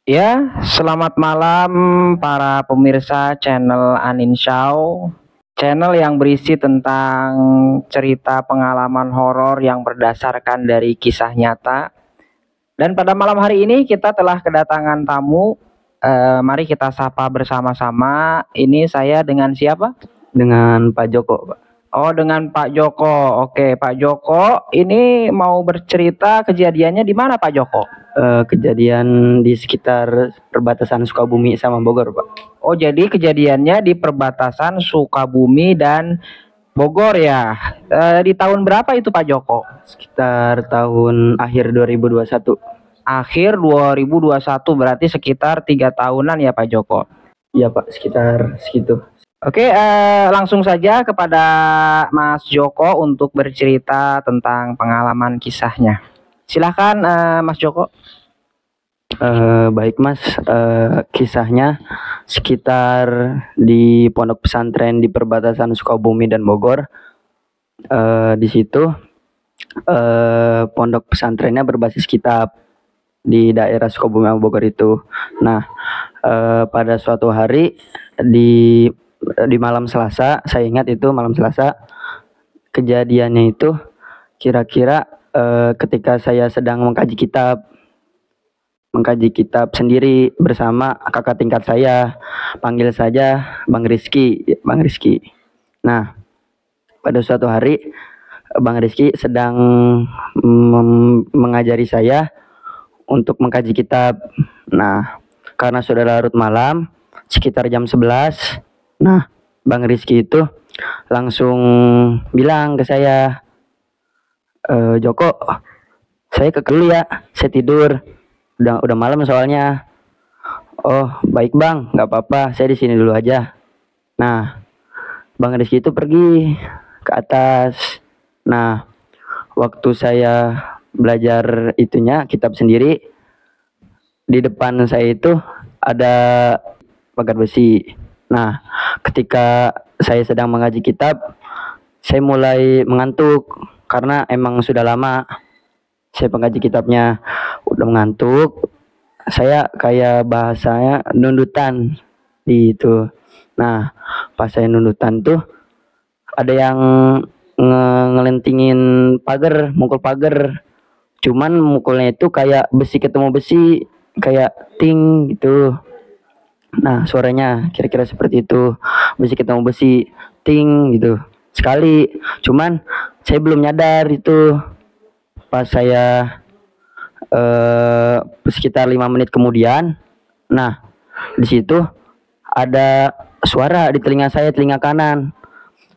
Ya, selamat malam para pemirsa channel Aninshaw, channel yang berisi tentang cerita pengalaman horor yang berdasarkan dari kisah nyata. Dan pada malam hari ini kita telah kedatangan tamu. Mari kita sapa bersama-sama. Ini saya dengan siapa? Dengan Pak Joko, Pak. Oh, dengan Pak Joko. Oke, Pak Joko, ini mau bercerita kejadiannya di mana, Pak Joko? Kejadian di sekitar perbatasan Sukabumi sama Bogor, Pak. Oh, jadi kejadiannya di perbatasan Sukabumi dan Bogor ya. Di tahun berapa itu Pak Joko? Sekitar tahun akhir 2021. Akhir 2021, berarti sekitar 3 tahunan ya Pak Joko? Iya Pak, sekitar segitu. Oke, langsung saja kepada Mas Joko untuk bercerita tentang pengalaman kisahnya. Silahkan Mas Joko. Baik Mas, kisahnya sekitar di pondok pesantren di perbatasan Sukabumi dan Bogor. Di situ pondok pesantrennya berbasis kitab di daerah Sukabumi dan Bogor itu. Nah, pada suatu hari di malam Selasa, saya ingat itu malam Selasa, kejadiannya itu kira-kira ketika saya sedang mengkaji kitab sendiri bersama kakak tingkat saya, panggil saja Bang Rizky. Nah, pada suatu hari Bang Rizky sedang mengajari saya untuk mengkaji kitab. Nah, karena sudah larut malam, sekitar jam 11, nah Bang Rizky itu langsung bilang ke saya, Joko, saya ke dulu ya, saya tidur, udah malam soalnya. Oh baik Bang, nggak apa-apa, saya di sini dulu aja. Nah, Bang Rizky itu pergi ke atas. Nah, waktu saya belajar kitab sendiri, di depan saya itu ada pagar besi. Nah, ketika saya sedang mengaji kitab, saya mulai mengantuk karena emang sudah lama saya mengaji kitabnya, udah mengantuk. Saya kayak bahasanya nundutan di itu. Nah, pas saya nundutan tuh ada yang ngelentingin pagar, mukul pagar. Cuman mukulnya itu kayak besi ketemu besi, kayak ting gitu. Nah, suaranya kira-kira seperti itu, besi ketemu besi, ting gitu. Sekali, cuman saya belum nyadar itu. Pas saya sekitar 5 menit kemudian, nah di situ ada suara di telinga saya, telinga kanan.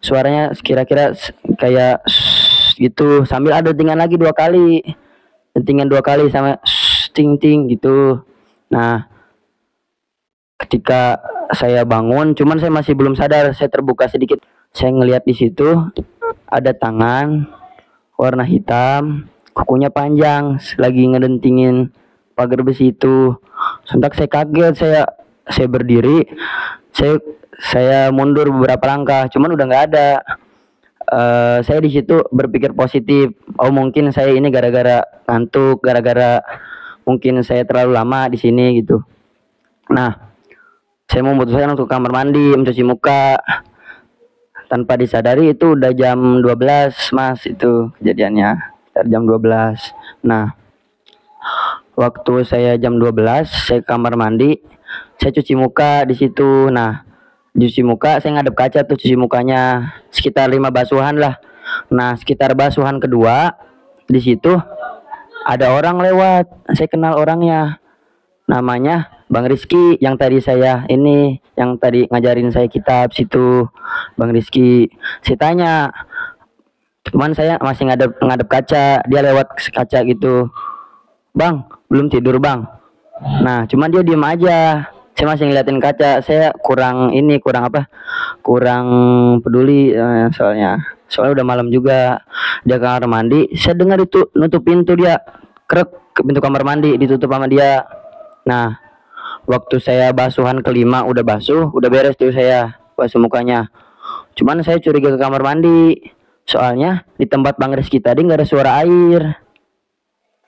Suaranya kira-kira kayak gitu, sambil ada dentingan lagi 2 kali. Dentingan 2 kali sama ting ting gitu. Nah, ketika saya bangun, cuman saya masih belum sadar, saya terbuka sedikit. Saya ngelihat di situ ada tangan warna hitam, kukunya panjang, lagi ngedentingin pagar besi itu. Sontak saya kaget, saya berdiri, saya mundur beberapa langkah, cuman udah nggak ada. Saya di situ berpikir positif. Oh mungkin saya ini gara-gara ngantuk, gara-gara mungkin saya terlalu lama di sini gitu. Nah, saya memutuskan untuk kamar mandi, mencuci muka. Tanpa disadari itu udah jam 12 Mas, itu kejadiannya sekitar jam 12. Nah, waktu saya jam 12, saya ke kamar mandi, saya cuci muka di situ. Nah, cuci muka, saya ngadep kaca tuh cuci mukanya, sekitar 5 basuhan lah. Nah, sekitar basuhan kedua, di situ ada orang lewat. Saya kenal orangnya, namanya Bang Rizky, yang tadi ngajarin saya kitab situ, Bang Rizky. Saya tanya, cuman saya masih ngadep kaca, dia lewat kaca gitu. Bang, belum tidur Bang? Nah, cuman dia diem aja. Saya masih ngeliatin kaca. Saya kurang peduli, soalnya udah malam juga. Dia ke kamar mandi, saya dengar itu nutup pintu, dia krek ke pintu kamar mandi, ditutup sama dia. Nah, waktu saya basuhan kelima udah basuh, udah beres tuh saya basuh mukanya. Cuman saya curiga ke kamar mandi, soalnya di tempat Bang Rizky tadi nggak ada suara air.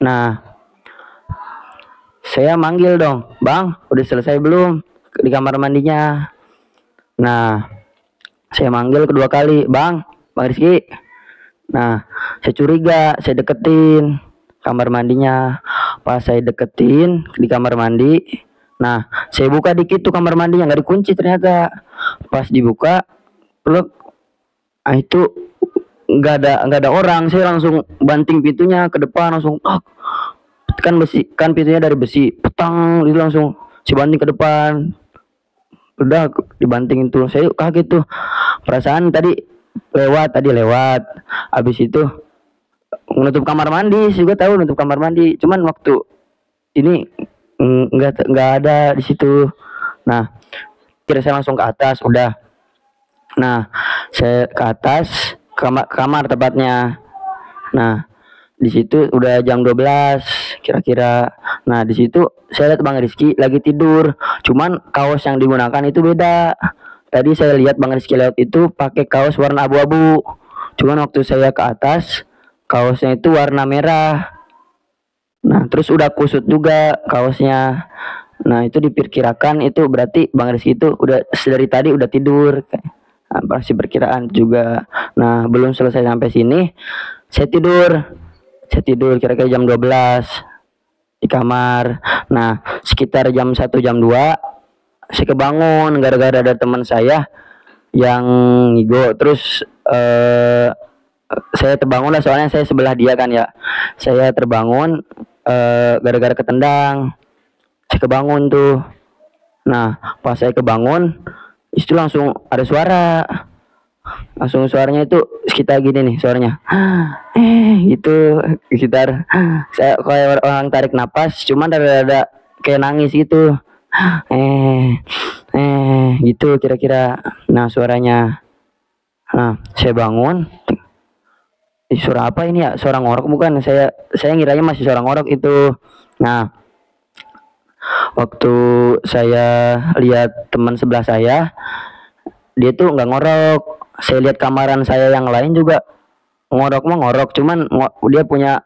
Nah, Saya manggil dong, bang, udah selesai belum di kamar mandinya? Nah, saya manggil kedua kali, bang Rizky. Nah, saya curiga, saya deketin kamar mandinya. Pas saya deketin di kamar mandi, nah, saya buka dikit tuh kamar mandinya, nggak dikunci ternyata. Pas dibuka, peluk, itu nggak ada orang. Saya langsung banting pintunya ke depan, langsung kan besi, kan pintunya dari besi, petang, itu langsung si banting ke depan. Udah dibanting itu, saya kaget tuh, perasaan tadi lewat habis itu menutup kamar mandi. Saya juga tahu nutup kamar mandi, cuman waktu ini nggak ada di situ. Nah, kira saya langsung ke atas. Udah, nah, saya ke atas kamar tepatnya. Nah, di situ udah jam 12 kira-kira. Nah, di situ saya lihat Bang Rizky lagi tidur, cuman kaos yang digunakan itu beda. Tadi saya lihat Bang Rizky lewat itu pakai kaos warna abu-abu, cuman waktu saya ke atas kaosnya itu warna merah. Nah, terus udah kusut juga kaosnya. Nah, itu diperkirakan itu berarti Bang Rizky itu udah dari tadi udah tidur. Nah, pasti perkiraan juga. Nah, belum selesai sampai sini, saya tidur kira-kira jam 12 di kamar. Nah, sekitar jam 1 jam 2 saya kebangun gara-gara ada teman saya yang ngigo. Terus saya terbangun lah, soalnya saya sebelah dia kan ya. Saya terbangun gara-gara ketendang. Saya kebangun tuh. Nah, pas saya kebangun itu langsung ada suara. Langsung suaranya itu sekitar gini nih suaranya. Gitu sekitar saya kayak orang tarik napas, cuman ada kayak nangis gitu. Gitu kira-kira. Nah, suaranya. Nah, saya bangun. Suara apa ini ya? Suara ngorok bukan? Saya ngiranya masih suara ngorok itu. Nah, waktu saya lihat teman sebelah saya, dia tuh nggak ngorok. Saya lihat kamaran saya yang lain juga ngorok mah ngorok, cuman dia punya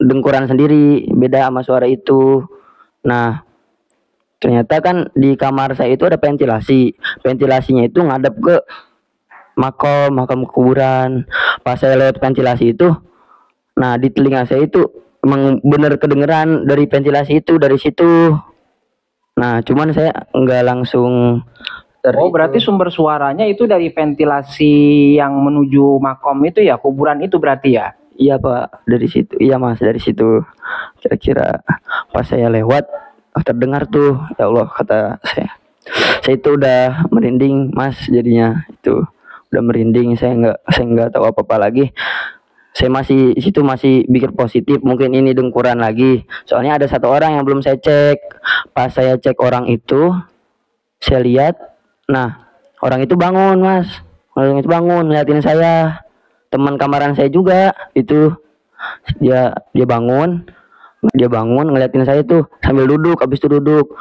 dengkuran sendiri, beda sama suara itu. Nah, ternyata kan di kamar saya itu ada ventilasinya itu ngadep ke makam kuburan. Pas saya lewat ventilasi itu, nah, di telinga saya itu emang bener kedengeran dari ventilasi itu, dari situ. Nah, cuman saya nggak langsung Oh, berarti sumber suaranya itu dari ventilasi yang menuju makom itu ya, kuburan itu berarti ya? Iya Pak, dari situ. Iya Mas, dari situ. Kira-kira pas saya lewat, terdengar tuh, ya Allah, kata saya. Saya itu udah merinding Mas, jadinya itu udah merinding. Saya nggak tahu apa-apa lagi. Saya masih situ masih pikir positif, mungkin ini dengkuran lagi. Soalnya ada satu orang yang belum saya cek. Pas saya cek orang itu, saya lihat, nah, orang itu bangun Mas. Orang itu bangun ngeliatin saya. Teman kamaran saya juga itu, dia bangun ngeliatin saya tuh sambil duduk. Habis itu duduk,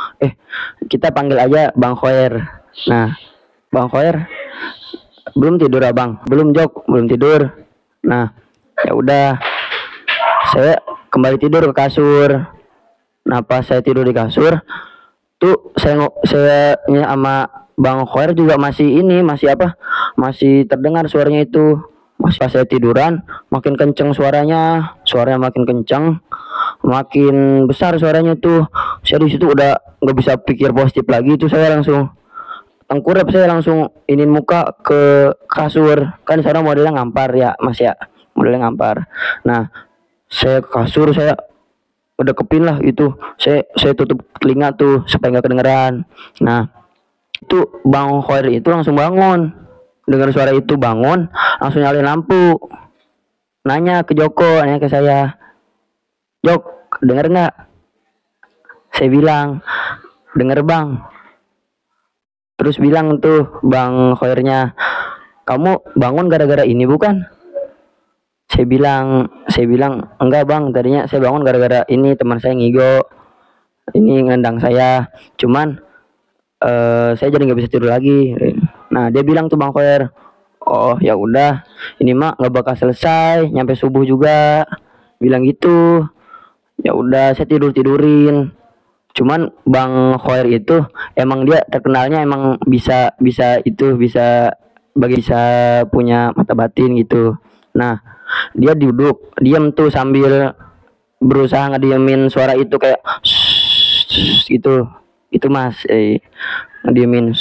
kita panggil aja Bang Khoer. Nah, Bang Khoer, belum tidur Abang? Belum Jok, belum tidur. Nah, ya udah, saya kembali tidur ke kasur. Nah, pas saya tidur di kasur tuh, saya sama Bang Khoer juga masih masih terdengar suaranya itu. Pas saya tiduran, makin kenceng suaranya makin kenceng, makin besar suaranya tuh. Saya di situ udah nggak bisa pikir positif lagi. Itu saya langsung tengkurap, saya langsung inin muka ke kasur. Kan di sana modelnya ngampar ya Mas ya, modelnya ngampar. Nah, saya ke kasur, saya udah kepin lah itu. Saya tutup telinga tuh supaya nggak kedengeran. Nah, itu Bang Khoer itu langsung bangun, dengar suara itu bangun, langsung nyalain lampu, nanya ke saya, Jok, denger nggak? Saya bilang, denger Bang. Terus bilang tuh Bang Khoernya, kamu bangun gara-gara ini bukan? Saya bilang enggak Bang, tadinya saya bangun gara-gara ini, teman saya ngigo, ini ngendang saya, cuman saya jadi nggak bisa tidur lagi. Nah, dia bilang tuh Bang Khoer, oh ya udah, ini mah nggak bakal selesai nyampe subuh juga, bilang gitu. Ya udah, saya tidurin. Cuman Bang Khoir itu emang dia terkenalnya emang bisa bisa punya mata batin gitu. Nah, dia duduk diam tuh sambil berusaha ngediemin suara itu kayak gitu. Itu Mas, ngediemin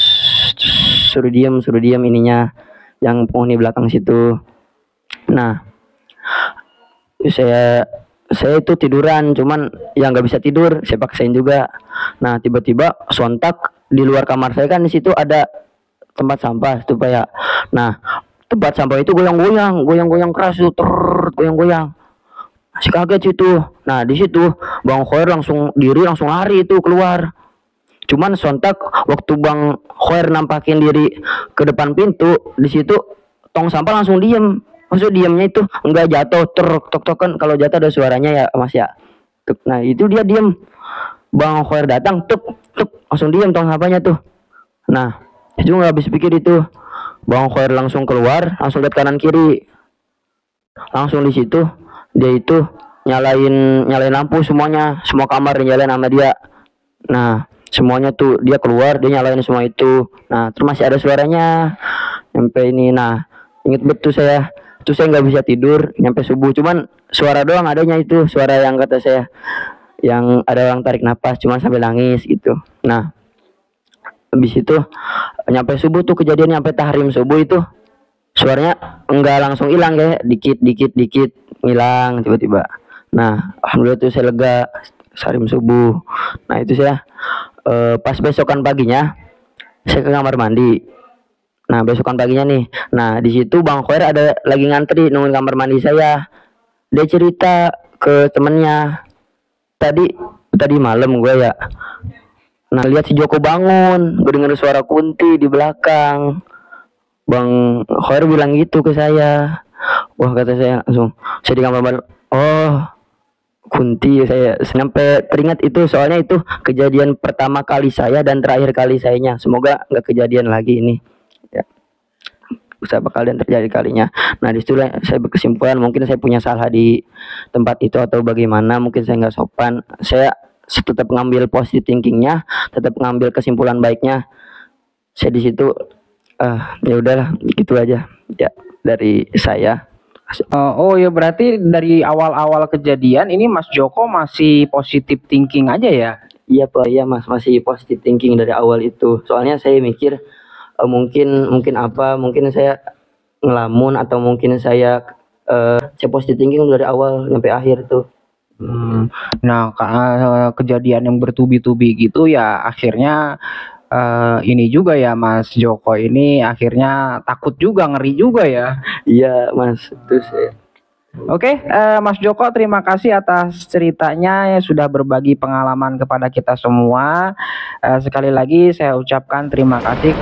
suruh diem ininya yang penghuni belakang situ. Nah, saya itu tiduran, cuman ya nggak bisa tidur, saya paksain juga. Nah, tiba-tiba sontak di luar kamar saya kan di situ ada tempat sampah tuh Pak ya. Nah, tempat sampah itu goyang-goyang keras tuh, goyang-goyang. Si kaget situ. Nah, di situ Bang Khoir langsung lari itu keluar. Cuman sontak waktu Bang Khoir nampakin diri ke depan pintu, di situ tong sampah langsung diem. Maksud diamnya itu enggak jatuh tok kan, kalau jatuh ada suaranya ya Mas ya. Tuk. Nah, itu dia diem. Bang Khoir datang tuk langsung diem tong sampahnya tuh. Nah, itu nggak habis pikir itu. Bang Khoir langsung keluar, langsung lihat kanan kiri. Langsung di situ dia itu nyalain lampu semuanya, semua kamar dinyalain sama dia. Nah, semuanya tuh dia keluar, dia nyalain semua itu. Nah, terus masih ada suaranya sampai ini. Nah, inget betul saya. Terus saya nggak bisa tidur nyampe subuh. Cuman suara doang adanya itu, suara yang kata saya yang ada orang tarik napas, cuma sampai nangis gitu. Nah, habis itu nyampe subuh tuh kejadian, nyampe tahrim subuh itu suaranya enggak langsung hilang kayak dikit hilang tiba-tiba. Nah, alhamdulillah tuh saya lega tahrim subuh. Nah, itu saya pas besokan paginya saya ke kamar mandi. Nah, besokan paginya nih. Nah, di situ Bang Khoir ada lagi ngantri nungguin kamar mandi saya. Dia cerita ke temennya. Tadi malam gue ya. Nah, lihat si Joko bangun, gue denger suara Kunti di belakang. Bang Khoir bilang gitu ke saya. Wah, kata saya langsung. Saya di kamar mandi. Oh, Kunti, saya sampai teringat itu, soalnya itu kejadian pertama kali saya dan terakhir kali sayanya. Semoga nggak kejadian lagi ini. Ya, usaha kalian terjadi kalinya. Nah, disitulah saya berkesimpulan mungkin saya punya salah di tempat itu atau bagaimana, mungkin saya nggak sopan. Saya tetap ngambil positive thinkingnya, tetap ngambil kesimpulan baiknya. Saya di situ ya udahlah gitu aja ya dari saya. Oh ya, berarti dari awal-awal kejadian ini Mas Joko masih positive thinking aja ya? Iya Pak, iya Mas, masih positive thinking dari awal itu. Soalnya saya mikir mungkin saya ngelamun atau mungkin saya positive thinking dari awal sampai akhir tuh. Nah, kejadian yang bertubi-tubi gitu ya akhirnya ini juga ya Mas Joko ini akhirnya takut juga, ngeri juga ya. Iya Mas, terus ya. Oke, Mas Joko, terima kasih atas ceritanya yang sudah berbagi pengalaman kepada kita semua. Sekali lagi saya ucapkan terima kasih.